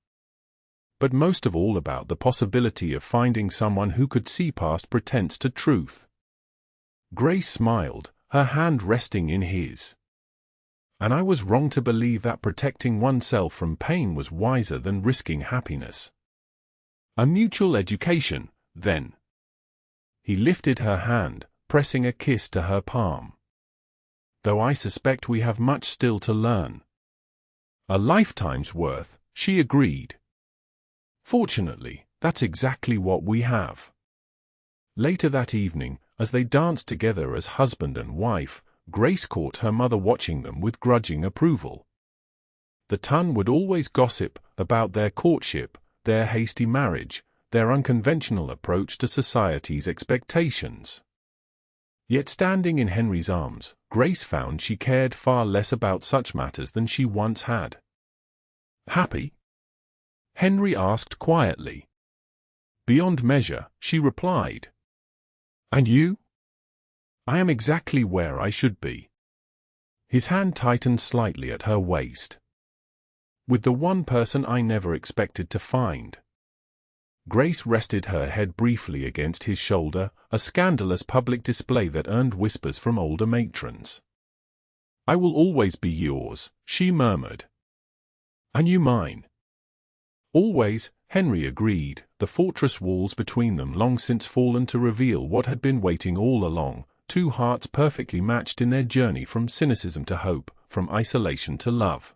But most of all about the possibility of finding someone who could see past pretense to truth. Grace smiled, her hand resting in his. And I was wrong to believe that protecting oneself from pain was wiser than risking happiness. A mutual education, then. He lifted her hand, pressing a kiss to her palm. Though I suspect we have much still to learn. A lifetime's worth, she agreed. Fortunately, that's exactly what we have. Later that evening, as they danced together as husband and wife, Grace caught her mother watching them with grudging approval. The tongue would always gossip about their courtship, their hasty marriage, their unconventional approach to society's expectations. Yet standing in Henry's arms, Grace found she cared far less about such matters than she once had. Happy? Henry asked quietly. Beyond measure, she replied. And you? I am exactly where I should be. His hand tightened slightly at her waist. With the one person I never expected to find. Grace rested her head briefly against his shoulder, a scandalous public display that earned whispers from older matrons. I will always be yours, she murmured. And you mine. Always, Henry agreed, the fortress walls between them long since fallen to reveal what had been waiting all along, two hearts perfectly matched in their journey from cynicism to hope, from isolation to love.